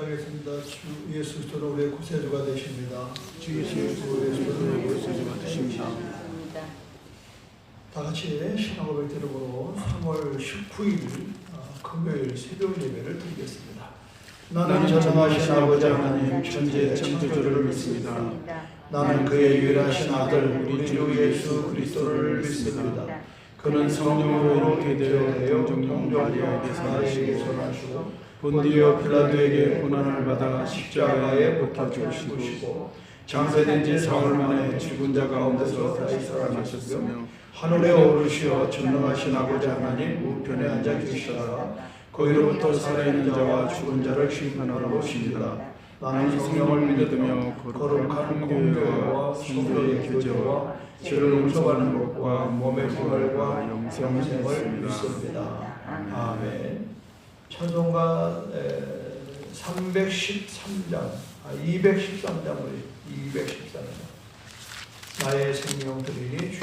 기도하겠습니다. 주 예수 그리스도로 우리의 구세주가 되십니다. 주 예수 그리스도로 우리의 구세주가 되십니다. 다 같이 신앙 고백 드림으로 3월 19일 금요일 새벽 예배를 드리겠습니다. 나는 전능하신 아버지 하나님 천지의 창조주를 믿습니다. 나는 그의 유일하신 아들 우리 주 예수 그리스도를 믿습니다. 그는 성령으로 잉태되어 동정녀 마리아에게서 나시고 본디오 필라도에게 고난을 받아 십자가에 못 박혀 죽으시고 장사된 지 사흘 만에 죽은 자 가운데서 다시 살아나셨으며 하늘에 오르시어 전능하신 아버지 하나님 우편에 앉아 계시다가 거기로부터 살아있는 자와 죽은 자를 심판하러 오십니다. 나는 성령을 믿으며 거룩한 공교회와 성도의 교제와 죄를 용서받는 것과 몸의 부활과 영생을 믿습니다. 아멘. 찬송가 213장을 213장 나의 생명 드리니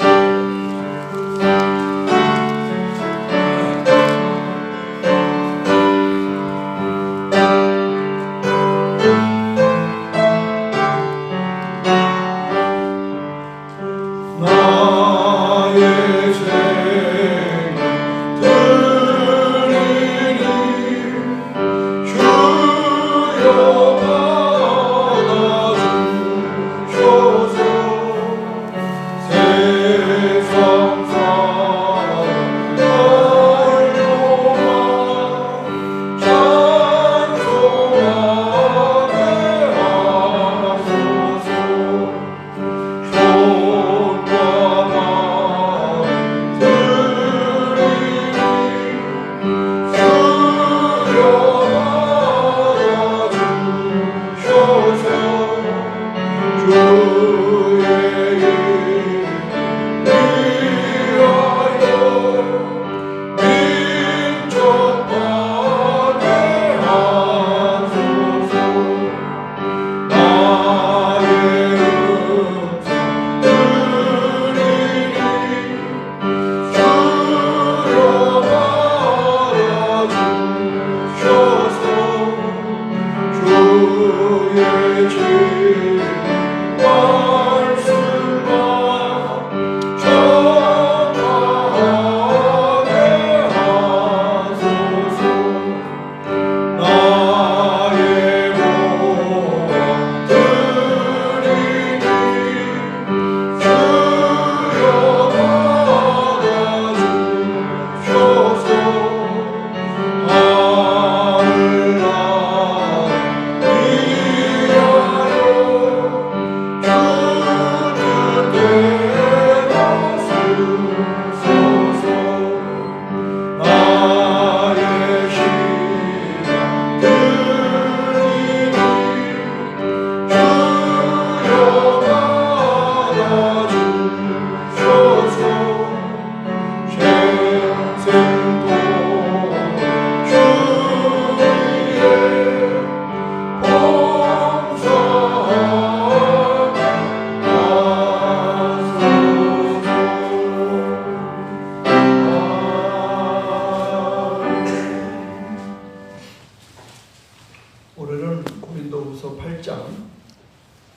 오늘은 고린도후서 8장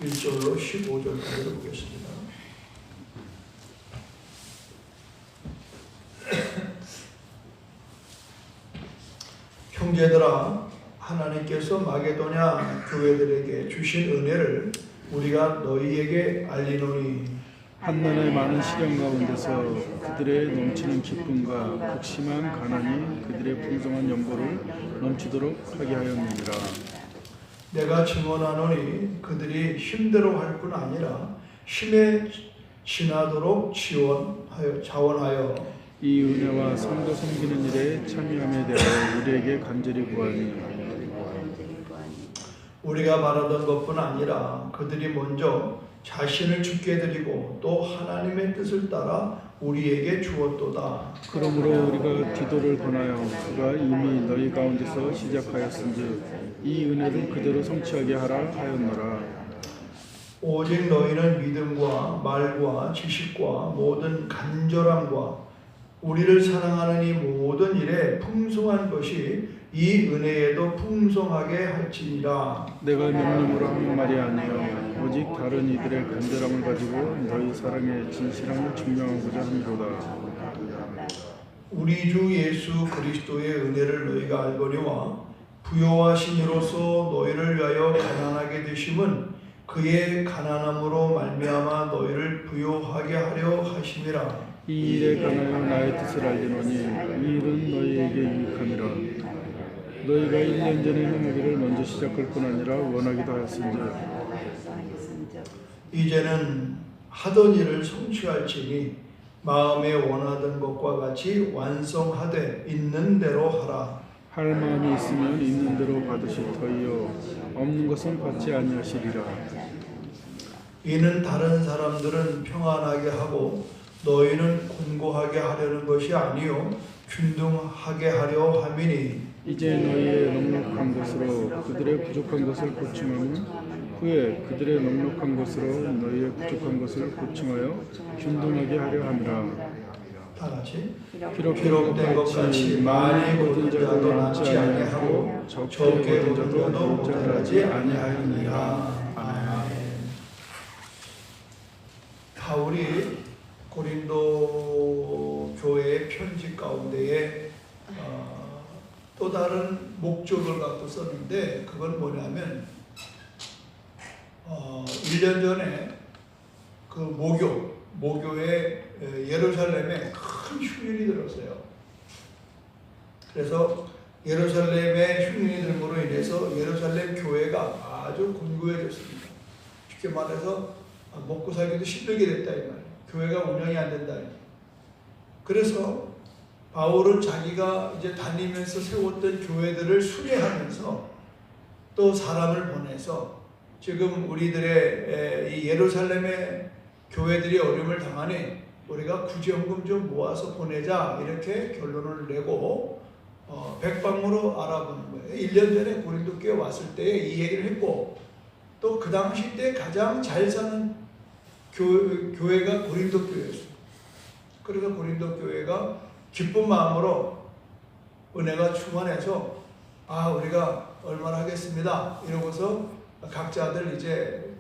1절로 15절까지를 보겠습니다. 형제들아, 하나님께서 마게도냐 교회들에게 주신 은혜를 우리가 너희에게 알리노니 한난의 많은 시련 가운데서 그들의 넘치는 기쁨과 극심한 가난이 그들의 풍성한 연보를 넘치도록 하게 하였느니라. 내가 증언하노니 그들이 힘대로 할 뿐 아니라 힘에 지나도록 자원하여 이 은혜와 성도 섬기는 일에 참여함에 대하여 우리에게 간절히 구하니 우리가 말하던 것뿐 아니라 그들이 먼저 자신을 죽게 드리고 또 하나님의 뜻을 따라 우리에게 주었도다. 그러므로 우리가 디도를 권하여 그가 이미 너희 가운데서 시작하였은즉 이 은혜를 그대로 성취하게 하라 하였노라. 오직 너희는 믿음과 말과 지식과 모든 간절함과 우리를 사랑하는 이 모든 일에 풍성한 것이 이 은혜에도 풍성하게 할지니라. 내가 명령으로 하는 말이 아니요 오직 다른 이들의 간절함을 가지고 너희 사랑의 진실함을 증명하고자 함이로다. 우리 주 예수 그리스도의 은혜를 너희가 알거니와 부요와 신이로서 너희를 위하여 가난하게 되심은 그의 가난함으로 말미암아 너희를 부요하게 하려 하심이라. 이 일에 관하여 나의 뜻을 알리노니 이 일은 너희에게 유익함이라. 너희가 1년 전에 행하기를 먼저 시작할 뿐 아니라 원하기도 하였은즉 이제는 하던 일을 성취할지니 마음에 원하던 것과 같이 완성하되 있는 대로 하라. 할 마음이 있으면 있는 대로 받으시 터이요 없는 것은 받지 아니하시리라. 이는 다른 사람들은 평안하게 하고 너희는 곤고하게 하려는 것이 아니요 균등하게 하려 함이니 이제 너희의 넉넉한 것으로 그들의 부족한 것을 보충하면 후에 그들의 넉넉한 것으로 너희의 부족한 것을 보충하여 균등하게 하려 함이라. 다 같이 기록된 것 같이 많이 거둔 자도 남지 아니하고 적게 거둔 자도 모자라지 아니하였느니라. 아멘. 바울이 고린도 교회의 편지 가운데에 또 다른 목적을 갖고 썼는데 그건 뭐냐면 1년 전에 그 모교에 예루살렘에 큰 흉년이 들었어요. 그래서 예루살렘의 흉년이 들므로 인해서 예루살렘 교회가 아주 곤고해졌습니다. 쉽게 말해서 먹고 살기도 힘들게 됐다 이 말이에요. 교회가 운영이 안 된다. 그래서 바울은 자기가 이제 다니면서 세웠던 교회들을 순회하면서 또 사람을 보내서 지금 우리들의 이 예루살렘의 교회들이 어려움을 당하니 우리가 구제헌금 좀 모아서 보내자 이렇게 결론을 내고 백방으로 알아보는 거예요. 1년 전에 고린도 교회 왔을 때 이 얘기를 했고 또 그 당시 때 가장 잘 사는 교회가 고린도 교회였어요. 그래서 고린도 교회가 기쁜 마음으로 은혜가 충만해서 우리가 얼마나 하겠습니다 이러고서 각자들 이제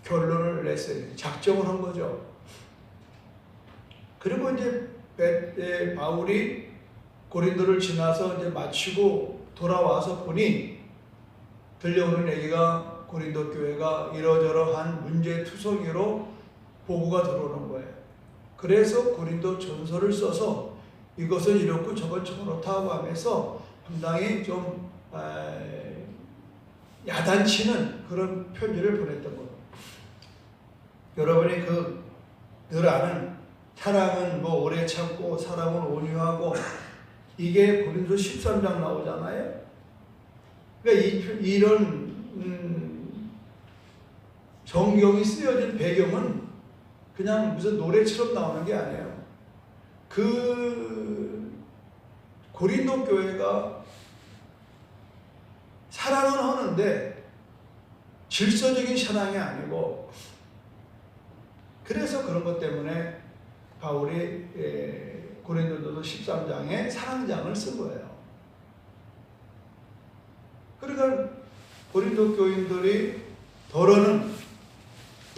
결론을 냈어요. 작정을 한 거죠. 그리고 이제 바울이 고린도를 지나서 이제 마치고 돌아와서 보니 들려오는 얘기가 고린도 교회가 이러저러한 문제투성이로 보고가 들어오는 거예요. 그래서 고린도 전서를 써서 이것은 이렇고 저것 저렇다고 하면서 상당히 좀 야단치는 그런 편지를 보냈던 거예요. 여러분이 늘 아는 사랑은 뭐 오래 참고 사랑은 온유하고 이게 고린도 13장 나오잖아요. 그러니까 이런 성경이 쓰여진 배경은 그냥 무슨 노래처럼 나오는 게 아니에요. 그 고린도 교회가 사랑은 하는데 질서적인 사랑이 아니고 그래서 그런 것 때문에 바울이 고린도서 13장에 사랑장을 쓴 거예요. 그러니까 고린도 교인들이 더러는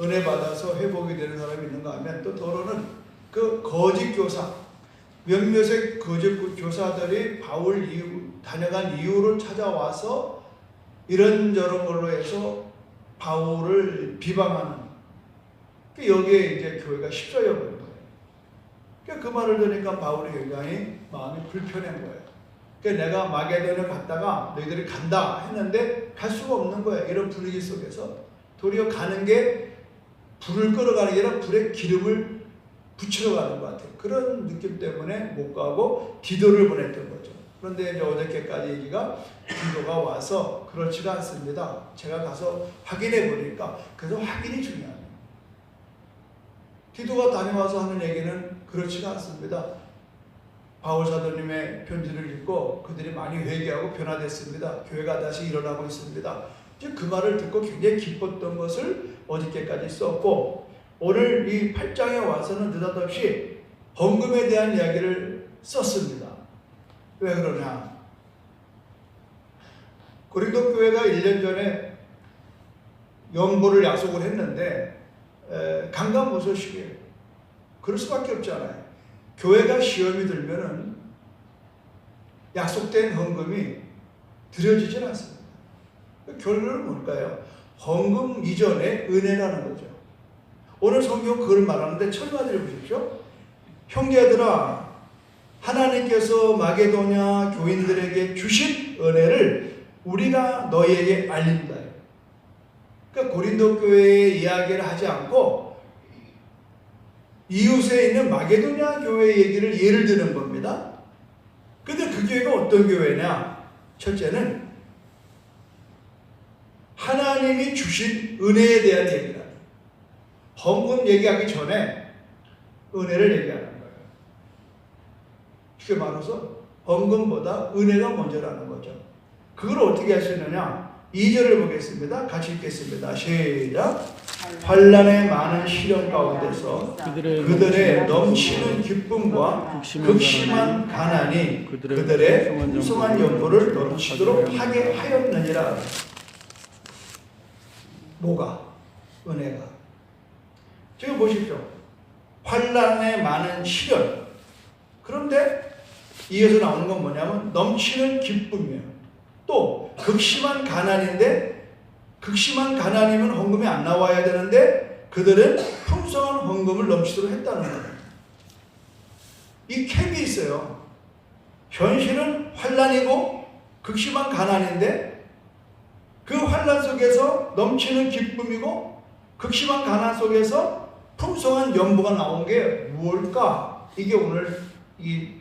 은혜 받아서 회복이 되는 사람이 있는가 하면 또 더러는 그 거짓 교사 몇몇의 거짓 교사들이 바울 다녀간 이유를 찾아와서 이런저런 걸로 해서 바울을 비방하는 여기에 이제 교회가 휩싸여 버린 거예요. 그 말을 들으니까 바울이 굉장히 마음이 불편한 거예요. 내가 마게도냐에 갔다가 너희들이 간다 했는데 갈 수가 없는 거예요. 이런 분위기 속에서 도리어 가는 게 불을 끌어가는 게 아니라 불에 기름을 붙이러 가는 것 같아요. 그런 느낌 때문에 못 가고 디도를 보냈던 거죠. 그런데 이제 어저께까지 얘기가 디도가 와서 그렇지가 않습니다. 제가 가서 확인해 보니까 그래서 확인이 중요해요. 디도가 다녀와서 하는 얘기는 그렇지가 않습니다. 바울 사도님의 편지를 읽고 그들이 많이 회개하고 변화됐습니다. 교회가 다시 일어나고 있습니다. 이제 그 말을 듣고 굉장히 기뻤던 것을 어저께까지 썼고 오늘 이 8장에 와서는 느닷없이 헌금에 대한 이야기를 썼습니다. 왜 그러냐? 고린도 교회가 1년 전에 연보를 약속을 했는데 강간무소식이에요. 그럴 수밖에 없잖아요. 교회가 시험이 들면은 약속된 헌금이 드려지질 않습니다. 결론은 뭘까요? 헌금 이전에 은혜라는 거죠. 오늘 성경 그걸 말하는데 철마디를 보십시오. 형제들아, 하나님께서 마게도냐 교인들에게 주신 은혜를 우리가 너희에게 알린다. 그러니까 고린도 교회의 이야기를 하지 않고 이웃에 있는 마게도냐 교회 얘기를 예를 드는 겁니다. 근데 그 교회가 어떤 교회냐? 첫째는 하나님이 주신 은혜에 대한 얘기다. 헌금 얘기하기 전에 은혜를 얘기하는 거예요. 쉽게 말해서 헌금보다 은혜가 먼저라는 거죠. 그걸 어떻게 할 수 있느냐? 2절을 보겠습니다. 같이 읽겠습니다. 시작. 환난의 많은 시련 가운데서 그들의 넘치는 기쁨과 극심한 가난이 그들의 풍성한 연보를 넘치도록 하게 하였느니라. 뭐가? 은혜가. 지금 보십시오. 환난의 많은 시련. 그런데 이어서 나오는 건 뭐냐면 넘치는 기쁨이에요. 또 극심한 가난인데, 극심한 가난이면 헌금이 안 나와야 되는데 그들은 풍성한 헌금을 넘치도록 했다는 거예요. 이 캡이 있어요. 현실은 환난이고 극심한 가난인데 그 환난 속에서 넘치는 기쁨이고 극심한 가난 속에서 풍성한 연보가 나온 게 무엇일까? 이게 오늘 이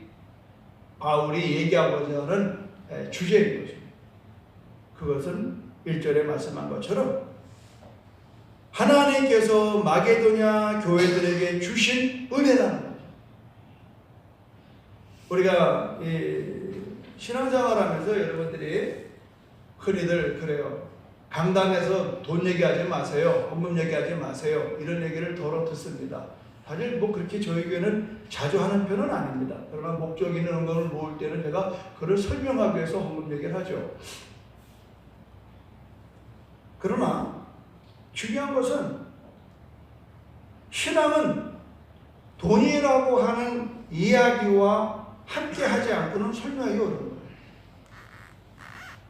바울이 얘기하고자 하는 주제인 거죠. 그것은 1절에 말씀한 것처럼 하나님께서 마게도냐 교회들에게 주신 은혜라는 거죠. 우리가 신앙생활하면서 여러분들이 흔히들 그래요. 강단에서 돈 얘기하지 마세요. 헌금 얘기하지 마세요. 이런 얘기를 더러 듣습니다. 사실 뭐 그렇게 저희 교회는 자주 하는 편은 아닙니다. 그러나 목적 있는 헌금을 모을 때는 제가 그걸 설명하기 위해서 헌금 얘기를 하죠. 그러나 중요한 것은 신앙은 돈이라고 하는 이야기와 함께 하지 않고는 설명하기 어려운 거예요.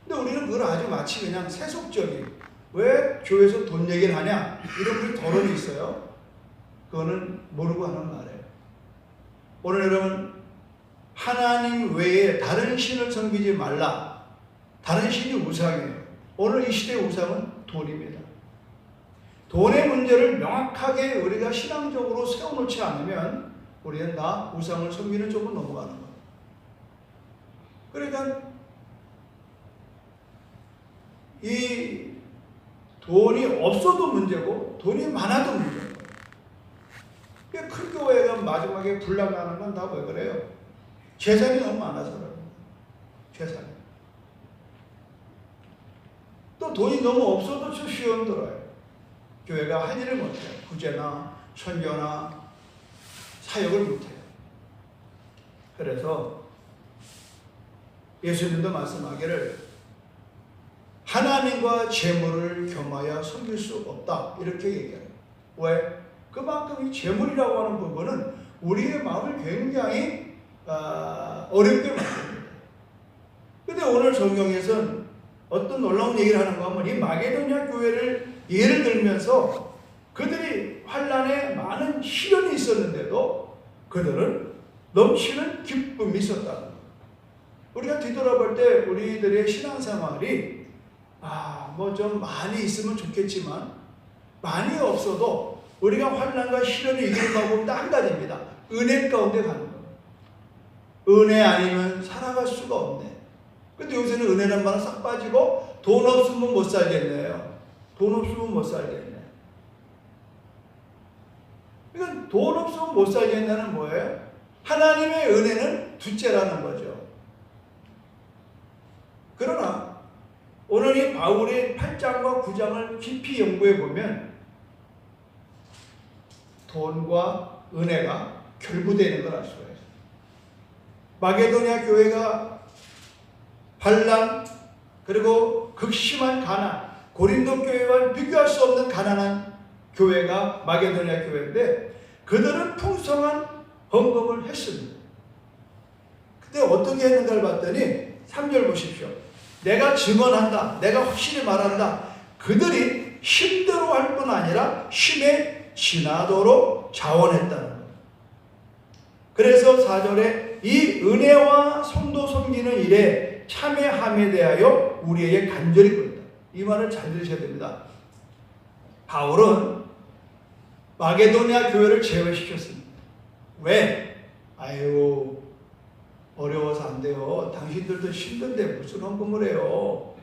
근데 우리는 그걸 아주 마치 그냥 세속적인, 왜 교회에서 돈 얘기를 하냐 이런 토론이 있어요. 그거는 모르고 하는 말이에요. 오늘 여러분 하나님 외에 다른 신을 섬기지 말라. 다른 신이 우상이에요. 오늘 이 시대의 우상은 돈입니다. 돈의 문제를 명확하게 우리가 신앙적으로 세워놓지 않으면 우리는 다 우상을 섬기는 쪽으로 넘어가는 거예요. 그러니까 이 돈이 없어도 문제고 돈이 많아도 문제고, 큰 교회가 마지막에 분란하는 건 다 왜 그래요? 재산이 너무 많아서 그래요. 재산이. 또 돈이 너무 없어도 좀 시험 들어요. 교회가 한 일을 못해요. 구제나 선교나 사역을 못해요. 그래서 예수님도 말씀하기를 하나님과 재물을 겸하여 섬길 수 없다 이렇게 얘기해요. 왜? 그만큼 이 재물이라고 하는 부분은 우리의 마음을 굉장히 어렵게 만듭니다. 근데 오늘 성경에서는 어떤 놀라운 얘기를 하는가 하면 이 마게도냐 교회를 예를 들면서 그들이 환난에 많은 시련이 있었는데도 그들은 넘치는 기쁨이 있었다는 거예요. 우리가 뒤돌아볼 때 우리들의 신앙생활이 뭐 좀 많이 있으면 좋겠지만 많이 없어도 우리가 환난과 시련을 이기는 방법은 한 가지입니다. 은혜 가운데 가는 거예요. 은혜 아니면 살아갈 수가 없네. 근데 요새는 은혜란 말은 싹 빠지고 돈 없으면 못 살겠네요. 돈 없으면 못 살겠네. 그러니까 돈 없으면 못 살겠냐는 뭐예요? 하나님의 은혜는 둘째라는 거죠. 그러나 오늘 이 바울의 8장과 9장을 깊이 연구해 보면 돈과 은혜가 결부되는 걸 알 수가 있어요. 마게도냐 교회가 환난 그리고 극심한 가난, 고린도 교회와 비교할 수 없는 가난한 교회가 마게도냐 교회인데 그들은 풍성한 헌금을 했습니다. 근데 어떻게 했는가를 봤더니 3절 보십시오. 내가 증언한다. 내가 확실히 말한다. 그들이 힘대로 할 뿐 아니라 힘에 지나도록 자원했다는 것. 그래서 4절에 이 은혜와 성도 섬기는 일에 참여함에 대하여 우리에게 간절히 구했다. 이 말을 잘 들으셔야 됩니다. 바울은 마게도냐 교회를 제외시켰습니다. 왜? 아유, 어려워서 안 돼요. 당신들도 힘든데 무슨 헌금을 해요?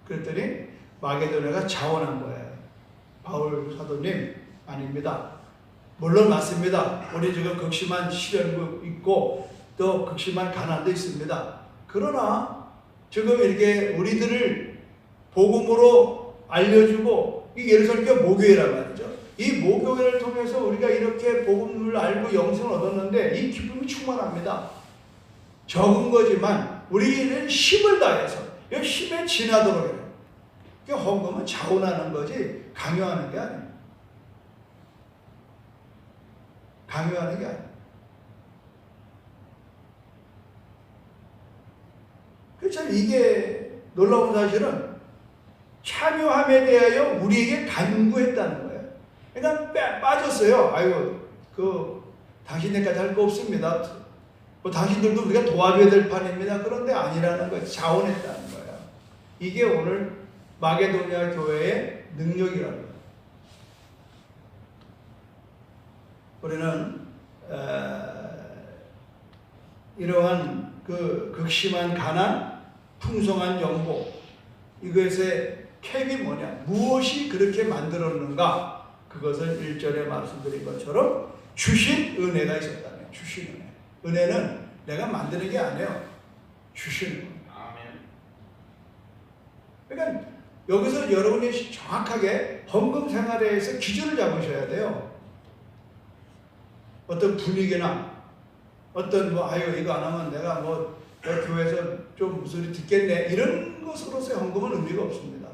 그랬더니 마게도냐가 자원한 거예요. 바울 사도님, 아닙니다. 물론 맞습니다. 우리 지금 극심한 시련도 있고 또 극심한 가난도 있습니다. 그러나 지금 이렇게 우리들을 복음으로 알려주고 이 예루살렘 교회 모교회란 말이죠. 이 모교회를 통해서 우리가 이렇게 복음을 알고 영생을 얻었는데 이 기쁨이 충만합니다. 적은 거지만 우리는 힘을 다해서 이 힘에 지나도록 해요. 그러니까 헌금은 자원하는 거지 강요하는 게 아니에요. 강요하는 게 아니에요. 참 이게 놀라운 사실은 참여함에 대하여 우리에게 간구했다는 거예요. 그러니까 빠졌어요. 아이고, 당신네까지 할 거 없습니다. 당신들도 우리가 도와줘야 될 판입니다. 그런데 아니라는 거예요. 자원했다는 거예요. 이게 오늘 마게도냐 교회의 능력이라는 거예요. 우리는 이러한 그 극심한 가난, 풍성한 영복, 이것의 캡이 뭐냐? 무엇이 그렇게 만들었는가? 그것을 1절에 말씀드린 것처럼 주신 은혜가 있었다네요. 주신 은혜. 은혜는 내가 만드는 게 아니에요. 주시는 거예요. 그러니까 여기서 여러분이 정확하게 헌금 생활에 대해서 기준을 잡으셔야 돼요. 어떤 분위기나 어떤 아유 이거 안 하면 내가 교회에서 좀 무슨 소리 듣겠네 이런 것으로서의 헌금은 의미가 없습니다.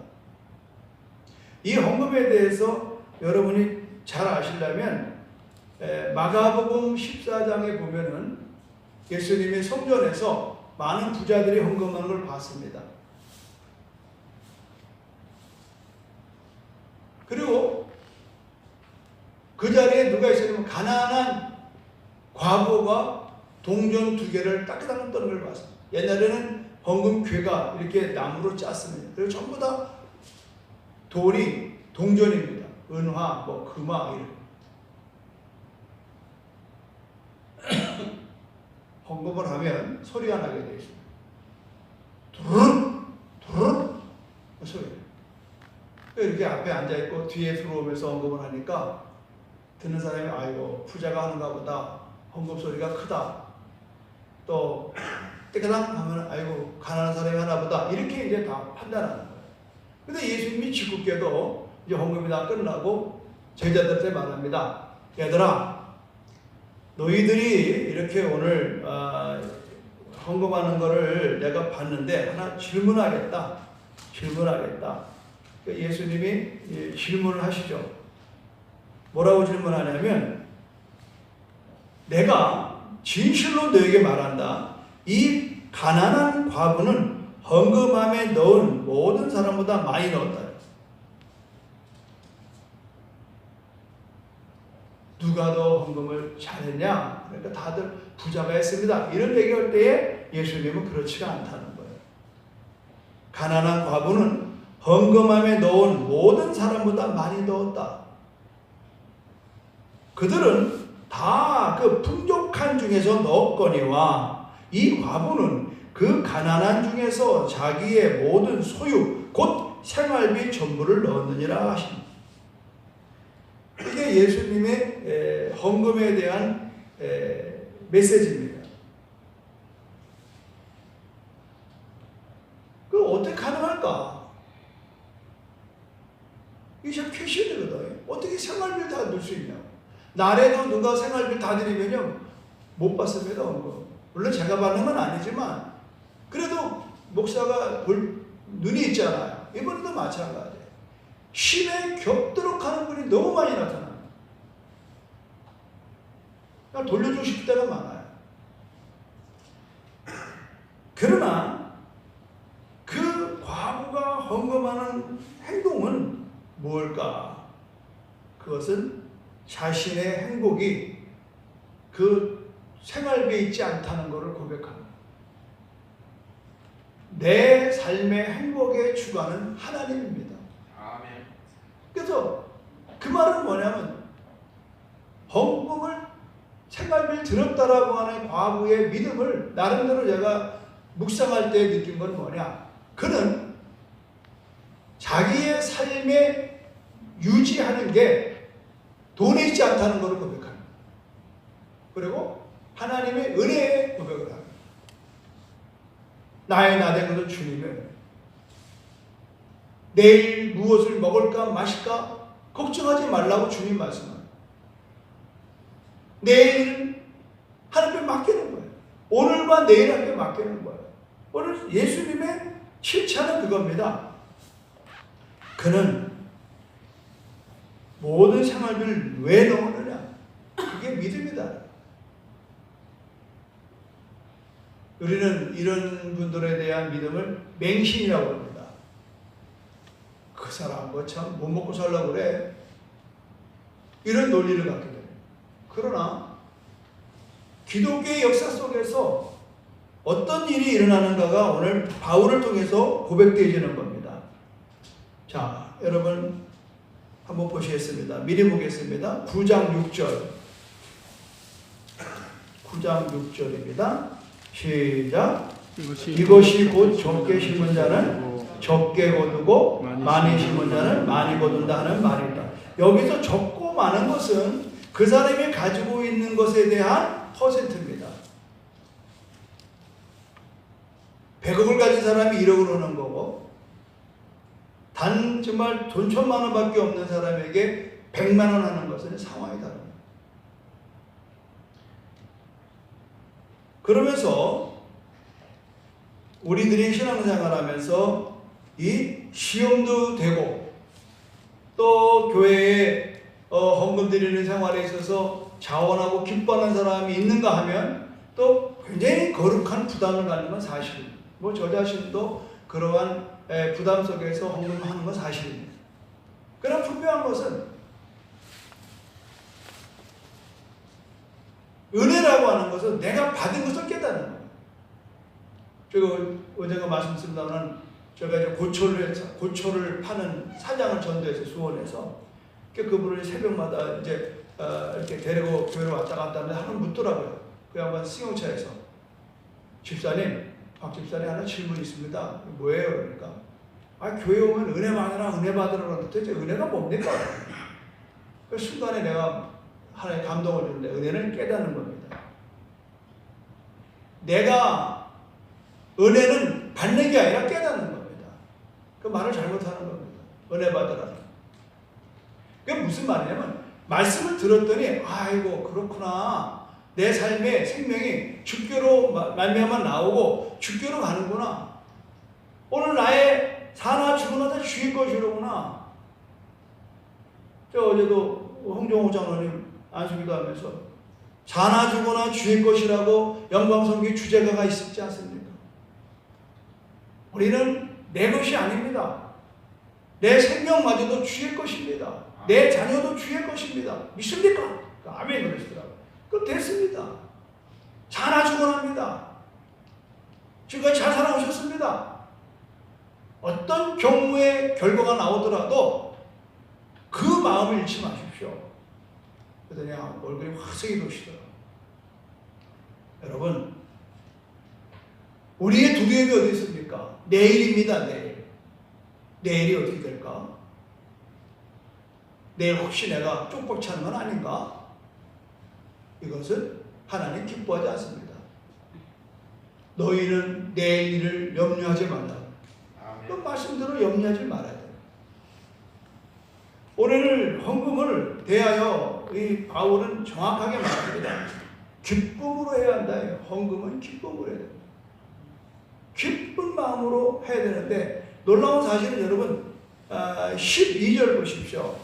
이 헌금에 대해서 여러분이 잘 아시려면 마가복음 14장에 보면은 예수님이 성전에서 많은 부자들이 헌금하는 걸 봤습니다. 그리고 그 자리에 누가 있었냐면 가난한 과부가 동전 2개를 따끈따끈 떠는 걸 봤습니다. 옛날에는 헌금괴가 이렇게 나무로 짰습니다. 그리고 전부 다 돈이 동전입니다. 은화, 금화 이런. 헌금을 하면 소리가 나게 되어 있습니다. 두루룩 두루룩 소리. 이렇게 앞에 앉아있고 뒤에 들어오면서 헌금을 하니까 듣는 사람이 아이고 부자가 하는가 보다. 헌금 소리가 크다. 또 떼그랑 하면 아이고 가난한 사람이 하나 보다. 이렇게 이제 다 판단하는 거예요. 근데 예수님이 짓궂게도 이제 헌금이 다 끝나고 제자들한테 말합니다. 얘들아 너희들이 이렇게 오늘 헌금하는 거를 내가 봤는데 하나 질문하겠다. 예수님이 질문을 하시죠. 뭐라고 질문하냐면 내가 진실로 너에게 말한다. 이 가난한 과부는 헌금함에 넣은 모든 사람보다 많이 넣었다. 누가 더 헌금을 잘했냐? 그러니까 다들 부자가 했습니다. 이런 얘기할 때에 예수님은 그렇지가 않다는 거예요. 가난한 과부는 헌금함에 넣은 모든 사람보다 많이 넣었다. 그들은 다 그 풍족한 중에서 넣었거니와 이 과부는 그 가난한 중에서 자기의 모든 소유 곧 생활비 전부를 넣었느니라 하십니다. 이게 예수님의 헌금에 대한 메시지입니다. 그럼 어떻게 가능할까? 이게 참 퀘션이거든요. 어떻게 생활비를 다 넣을 수 있냐고. 날에도 누가 생활비 다 드리면요 못 받습니다. 헌금. 물론 제가 받는 건 아니지만 그래도 목사가 눈이 있잖아요. 이번에도 마찬가지예요. 심에 겹도록 하는 분이 너무 많이 나타납니다. 그냥 돌려주고 싶을 때가 많아요. 그러나 그 과부가 헌금하는 행동은 뭘까? 그것은 자신의 행복이 그 생활비에 있지 않다는 것을 고백합니다. 내 삶의 행복의 주관은 하나님입니다. 아멘. 그래서 그 말은 뭐냐면 헌금을 생활비를 들었다라고 하는 과부의 믿음을 나름대로 제가 묵상할 때 느낀 건 뭐냐? 그는 자기의 삶에 유지하는 게 돈에 있지 않다는 것을 고백합니다. 그리고 하나님의 은혜에 고백을 합니다. 나의 나된 것은 주님의 은혜. 내일 무엇을 먹을까 마실까 걱정하지 말라고 주님 말씀합니다. 내일은 하나님께 맡기는 거예요. 오늘과 내일 하나님께 맡기는 거예요. 오늘 예수님의 실천은 그겁니다. 그는 모든 생활비를 왜 넣느냐? 그게 믿음이다. 우리는 이런 분들에 대한 믿음을 맹신이라고 합니다. 그 사람 뭐 참 못 먹고 살려고 그래. 이런 논리를 갖게 돼요. 그러나 기독교의 역사 속에서 어떤 일이 일어나는가가 오늘 바울을 통해서 고백되어지는 겁니다. 자, 여러분 한번 보시겠습니다. 미리 보겠습니다. 9장 6절. 9장 6절입니다. 시작. 이것이 곧 적게 심은 자는 적게 거두고 많이 심은 자는 많이 거둔다 하는 말입니다. 여기서 적고 많은 것은 그 사람이 가지고 있는 것에 대한 퍼센트입니다. 100억을 가진 사람이 1억을 얻는 거고 단 정말 돈 1,000만 원밖에 없는 사람에게 100만 원 하는 것은 상황이 다릅니다. 그러면서 우리들이 신앙생활하면서 이 시험도 되고 또 교회에 헌금 드리는 생활에 있어서 자원하고 기뻐하는 사람이 있는가 하면 또 굉장히 거룩한 부담을 갖는 건 사실입니다. 뭐 저 자신도 그러한 부담 속에서 헌금하는 건 사실입니다. 그러나 분명한 것은 은혜라고 하는 것은 내가 받은 것을 깨닫는 거예요. 제가 언젠가 말씀드렸다면 제가 이제 고초를 파는 사장을 전도해서 수원에서 그분을 새벽마다 이제 이렇게 데리고 교회로 왔다 갔다 하는데 한번 묻더라고요. 그 양반 승용차에서 집사님, 박 집사님 하나 질문이 있습니다. 뭐예요? 그러니까 교회 오면 은혜 받으라 은혜 받으라 그러는데 도대체 은혜가 뭡니까? 그 순간에 내가 하나의 감동을 주는데 은혜는 깨닫는 겁니다. 내가 은혜는 받는 게 아니라 깨닫는 겁니다. 그 말을 잘못하는 겁니다. 은혜 받으라. 그게 무슨 말이냐면 말씀을 들었더니 아이고 그렇구나. 내 삶의 생명이 주께로 말미암아 나오고 주께로 가는구나. 오늘 나의 사나 죽으나 다 주의 것이로구나. 저 어제도 홍정호 장로님 안수기도 하면서 사나 죽으나 주의 것이라고 영광성기 주제가가 있었지 않습니까? 우리는 내 것이 아닙니다. 내 생명마저도 주의 것입니다. 내 자녀도 주의 것입니다. 믿습니까? 아멘 그러시더라고요. 그럼 됐습니다. 사나 죽어납니다. 지금까지 잘 살아오셨습니다. 어떤 경우의 결과가 나오더라도 그 마음을 잃지 마십시오. 그러더니 얼굴이 화색이 도시더라고요. 여러분, 우리의 두려움이 어디 있습니까? 내일입니다. 내일. 내일이 어떻게 될까? 내일 혹시 내가 쪽박 차는 건 아닌가? 이것은 하나님 기뻐하지 않습니다. 너희는 내일 일을 염려하지 말라. 그 말씀대로 염려하지 말아야 돼요. 오늘 헌금을 대하여 이 바울은 정확하게 말합니다. 기쁨으로 해야 한다. 헌금은 기쁨으로 해야 됩니다. 기쁜 마음으로 해야 되는데 놀라운 사실은 여러분 12절 보십시오.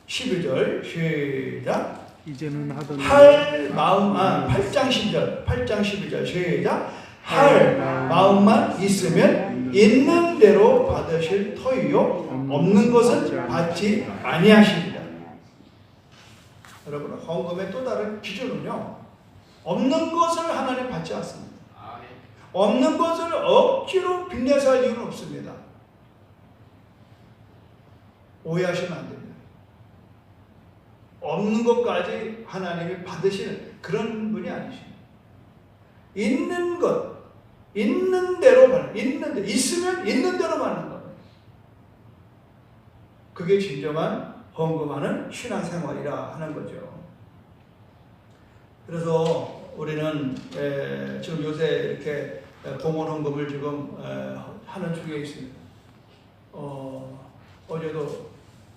12절 시작. 이제는 하던 8장 10절 8장 12절 시작. 할 마음만 있으면 있는 대로 받으실 터이요 없는 것은 받지 아니하십니다. 여러분 헌금의 또 다른 기준은요, 없는 것을 하나님 받지 않습니다. 없는 것을 억지로 빚내서 할 이유는 없습니다. 오해하시면 안 됩니다. 없는 것까지 하나님이 받으시는 그런 분이 아니십니다. 있는 것, 있는 대로 받는, 있는 대 있으면 있는 대로 받는 겁니다. 그게 진정한 헌금하는 신앙생활이라 하는 거죠. 그래서 우리는 지금 요새 이렇게 봉헌 헌금을 지금 하는 중에 있습니다. 어제도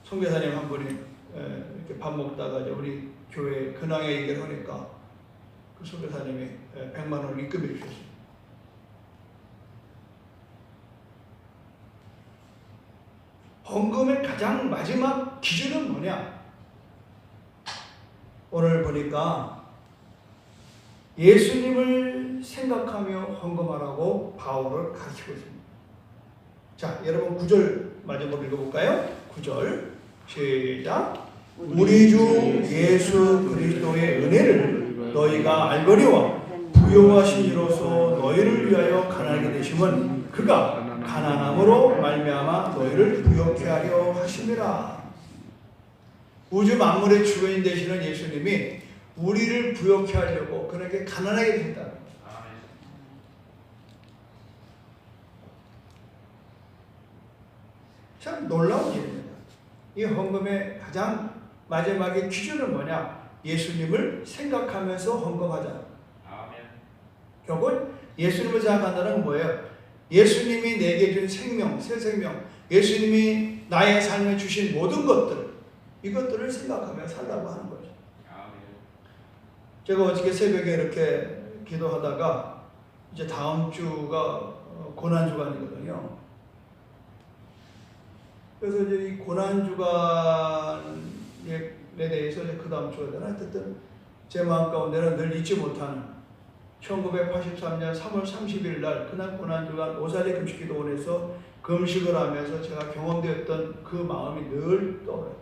선교사님 한 분이 이렇게 밥 먹다가 이제 우리 교회 근황에 얘기를 하니까 그 선교사님이 100만 원을 입금해 주셨어요. 헌금의 가장 마지막 기준은 뭐냐? 오늘 보니까 예수님을 생각하며 헌금하라고 바울을 가르치고 있습니다. 자, 여러분 9절 마지막으로 읽어볼까요? 9절 시작. 우리 주 예수 그리스도의 은혜를 너희가 알거니와 부요하신 이로써 너희를 위하여 가난하게 되심은 그가 가난함으로 말미암아 너희를 부요케 하려 하심이라. 우주 만물의 주인 되시는 예수님이 우리를 부요케 하려고 그렇게 가난하게 된다. 참 놀라운 일입니다. 이 헌금의 가장 마지막의 기준은 뭐냐? 예수님을 생각하면서 헌금하자. 결국 예수님을 생각한다는 건 뭐예요? 예수님이 내게 준 생명, 새 생명, 예수님이 나의 삶에 주신 모든 것들, 이것들을 생각하며 살라고 하는 거죠. 제가 어저께 새벽에 이렇게 기도하다가 이제 다음 주가 고난주간이거든요. 그래서 이제 이 고난주간에 대해서 그 다음 주가 되나? 어쨌든 제 마음 가운데는 늘 잊지 못하는 1983년 3월 30일 날 그날 고난주간 오사리 금식기도원에서 금식을 하면서 제가 경험되었던 그 마음이 늘 떠올라요.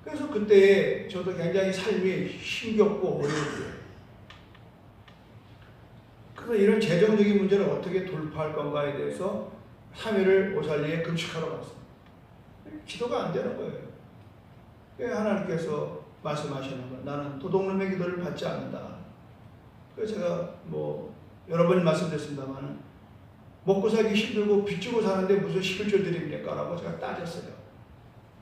그래서 그때 저도 굉장히 삶이 힘겹고 어려웠어요. 그래서 이런 재정적인 문제를 어떻게 돌파할 건가에 대해서 3일을 오살리에 금식하러 갔어요. 기도가 안 되는 거예요. 하나님께서 말씀하시는 거, 나는 도둑놈의 기도를 받지 않는다. 그래서 제가 여러 번 말씀드렸습니다만 먹고 살기 힘들고 빚지고 사는데 무슨 11조 드립니까? 라고 제가 따졌어요.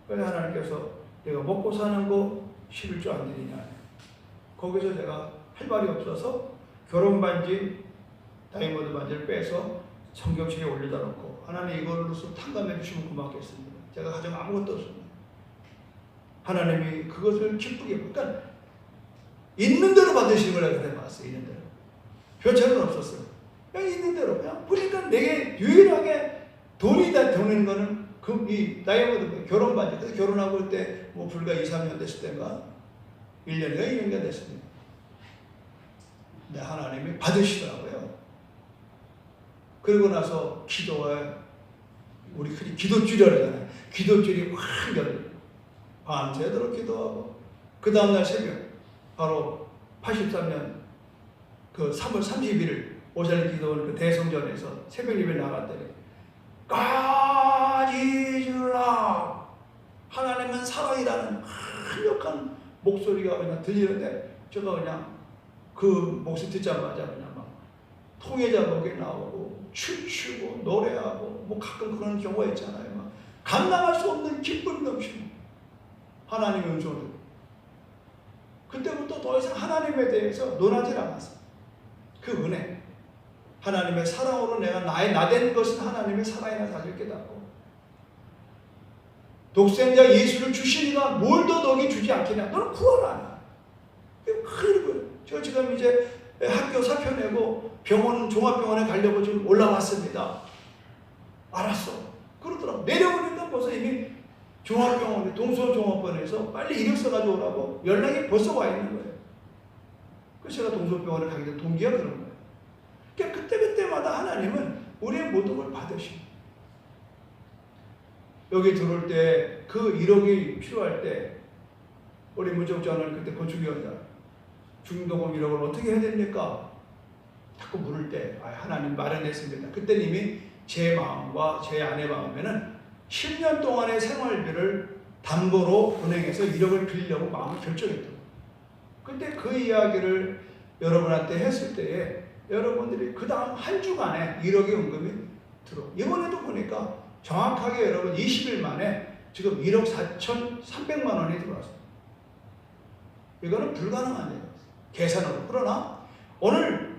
그래서 하나님께서 내가 먹고 사는 거 11조 안 드리냐. 거기서 제가 할 말이 없어서 결혼 반지, 다이아몬드 반지를 빼서 성경책에 올려다 놓고 하나님 이걸로서 탕감해 주시면 고맙겠습니다. 제가 가정 아무것도 없습니다. 하나님이 그것을 기쁘게, 그러니까 있는 대로 받으시는 걸 내가 봤어요. 있는 대로. 별차는 없었어요. 그냥 있는 대로. 그냥 보니까 내게 유일하게 돈이 다 되는 거는 이 다이아몬드 결혼 반지. 그래서 결혼하고 올 때 불과 2, 3년 됐을 때인가 1년인가 2년인가 됐습니다. 근데 하나님이 받으시더라고요. 그리고 나서 기도에 우리 흔히 기도줄이라고 하잖아요. 기도줄이 확 열려요. 밤새도록 기도하고 그 다음날 새벽 바로 83년 그 3월 31일 오살리 기도원 그 대성전에서 새벽 예배 나갔더니 까지주라 하나님은 사랑이라는 강력한 목소리가 그냥 들리는데 제가 그냥 그 목소리 듣자마자 그냥 막 통해자복이 나오고 춤추고 노래하고 가끔 그런 경우가 있잖아요. 막 감당할 수 없는 기쁨이 넘치고 하나님의 음성을 듣고 그때부터 더 이상 하나님에 대해서 논하지 않았어요. 그 은혜, 하나님의 사랑으로 내가 나된 것은 하나님의 사랑이나 사실 깨닫고 독생자 예수를 주시니가 뭘 더 너에게 주지 않겠냐. 너는 구원하라. 그리고 저 지금 이제 학교 사표 내고 병원, 종합병원에 가려고 지금 올라왔습니다. 알았어. 그러더라고. 내려오니까 벌써 이미 종합병원에, 동서종합병원에서 빨리 이력서 가져오라고 연락이 벌써 와 있는 거예요. 그래서 제가 동서병원에 가게 된 동기가 그런 거예요. 그러니까 그때마다 하나님은 우리의 모든 걸 받으십니다. 여기 들어올 때 그 1억이 필요할 때 우리 문정전은 그때 건축위원장 중도금 1억을 어떻게 해야 됩니까? 자꾸 물을 때 하나님 마련했습니다. 그때 이미 제 마음과 제 아내 마음에는 10년 동안의 생활비를 담보로 은행에서 1억을 빌리려고 마음을 결정했던 거예요. 근데 그 이야기를 여러분한테 했을 때에 여러분들이 그 다음 한 주간에 1억의 은금이 들어. 이번에도 보니까 정확하게 여러분 20일 만에 지금 1억 4,300만 원이 들어왔어요. 이거는 불가능한 얘기예요. 계산으로. 그러나 오늘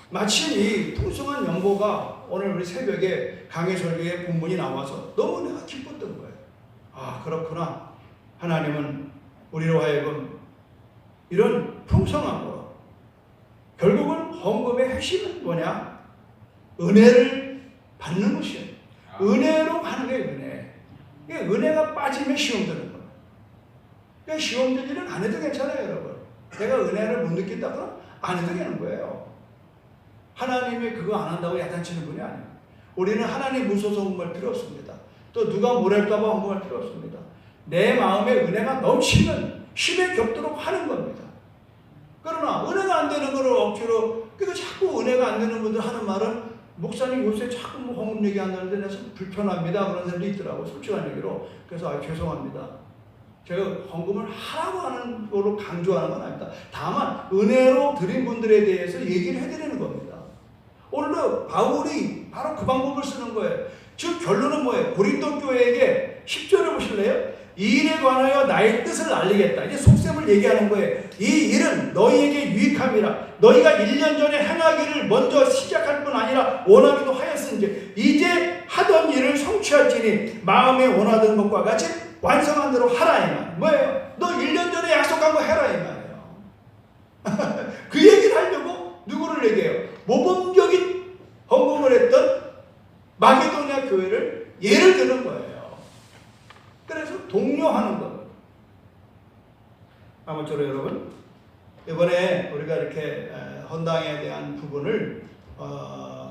마침 이 풍성한 연보가 오늘 우리 새벽에 강해설교의 본문이 나와서 너무 내가 기뻤던 거예요. 아, 그렇구나. 하나님은 우리로 하여금 이런 풍성함으로 결국은 헌금의 핵심은 뭐냐? 은혜를 받는 것이에요. 은혜로 하는 게 은혜. 은혜가 빠지면 시험 드는 거예요. 그러니까 시험 들 일은 안 해도 괜찮아요, 여러분. 내가 은혜를 못 느낀다 그러면 안 해도 되는 거예요. 하나님이 그거 안 한다고 야단치는 분이 아니에요. 우리는 하나님 무서워서 헌금할 필요 없습니다. 또 누가 뭐랄까 봐 헌금할 필요 없습니다. 내 마음에 은혜가 넘치면 힘에 겹도록 하는 겁니다. 그러나 은혜가 안 되는 거를 억지로, 그러니까 자꾸 은혜가 안 되는 분들 하는 말은 목사님 요새 자꾸 뭐 헌금 얘기한다는데 내가 불편합니다. 그런 사람도 있더라고. 솔직한 얘기로. 그래서 죄송합니다. 제가 헌금을 하라고 하는 거로 강조하는 건 아닙니다. 다만 은혜로 드린 분들에 대해서 얘기를 해드리는 겁니다. 오늘도 바울이 바로 그 방법을 쓰는 거예요. 즉 결론은 뭐예요? 고린도 교회에게 10절을 보실래요? 이 일에 관하여 나의 뜻을 알리겠다. 이제 속셈을 얘기하는 거예요. 이 일은 너희에게 유익함이라. 너희가 1년 전에 행하기를 먼저 시작할 뿐 아니라 원하기도 하였은지 이제 하던 일을 성취할지니 마음에 원하던 것과 같이 완성한 대로 하라 이 말. 뭐예요? 너 1년 전에 약속한 거 해라 이 말이에요. 그 얘기를 하려고 누구를 얘기해요? 모범적인 헌금을 했던 마게도냐 교회를 예를 드는 거예요. 그래서 독려하는 겁니다. 아무쪼록 여러분, 이번에 우리가 이렇게 헌당에 대한 부분을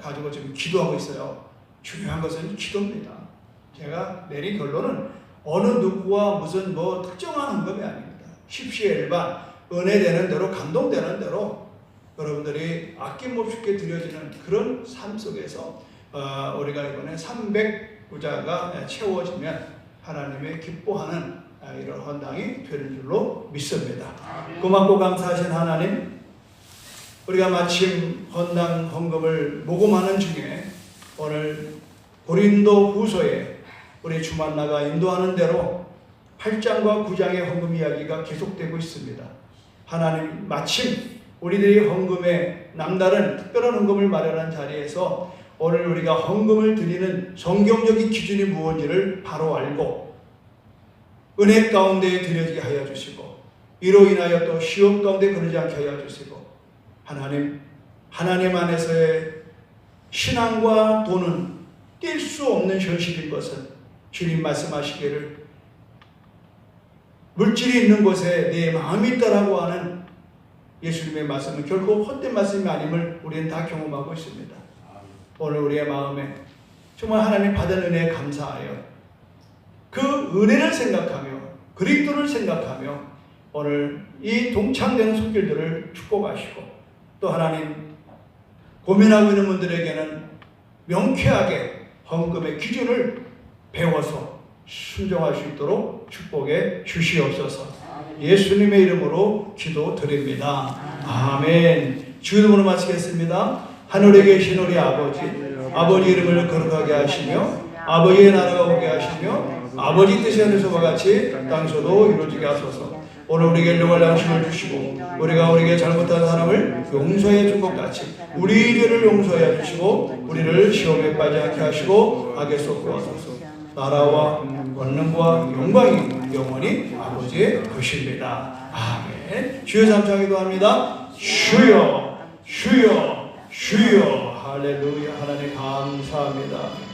가지고 지금 기도하고 있어요. 중요한 것은 기도입니다. 제가 내린 결론은 어느 누구와 무슨 뭐 특정한 헌금이 아닙니다. 십시일반 은혜되는 대로, 감동되는 대로 여러분들이 아낌없이 드려지는 그런 삶 속에서 우리가 이번에 300구자가 채워지면 하나님의 기뻐하는 이런 헌당이 되는 줄로 믿습니다. 고맙고 감사하신 하나님, 우리가 마침 헌당 헌금을 모금하는 중에 오늘 고린도 후서에 우리 주만나가 인도하는 대로 8장과 9장의 헌금 이야기가 계속되고 있습니다. 하나님, 마침 우리들이 헌금에 남다른 특별한 헌금을 마련한 자리에서 오늘 우리가 헌금을 드리는 성경적인 기준이 무엇인지를 바로 알고 은혜 가운데 드려지게 하여 주시고 이로 인하여 또 시험 가운데 그러지 않게 하여 주시고 하나님 안에서의 신앙과 돈은 뗄 수 없는 현실인 것은 주님 말씀하시기를 물질이 있는 곳에 내 마음이 있다라고 하는 예수님의 말씀은 결코 헛된 말씀이 아님을 우리는 다 경험하고 있습니다. 오늘 우리의 마음에 정말 하나님 받은 은혜에 감사하여 그 은혜를 생각하며 그리스도를 생각하며 오늘 이 동창되는 손길들을 축복하시고 또 하나님 고민하고 있는 분들에게는 명쾌하게 헌금의 기준을 배워서 순종할 수 있도록 축복해 주시옵소서. 예수님의 이름으로 기도드립니다. 아멘. 주의 이름으로 마치겠습니다. 하늘에 계신 우리 아버지 이름을 거룩하게 하시며 아버지의 나라가 오게 하시며 아버지 뜻이 하늘에서와 같이 땅에서도 이루어지게 하소서. 오늘 우리에게 일용할 양식을 주시고 우리에게 잘못한 사람을 용서해 준 것 같이 우리 죄를 용서해 주시고 우리를 시험에 빠지지 않게 하시고 악에서 구하소서. 나라와 권능과 영광이 영원히 아버지의 것입니다. 아멘. 주여 잠창 기도합니다. 주여 주여 주여 할렐루야. 하나님 감사합니다.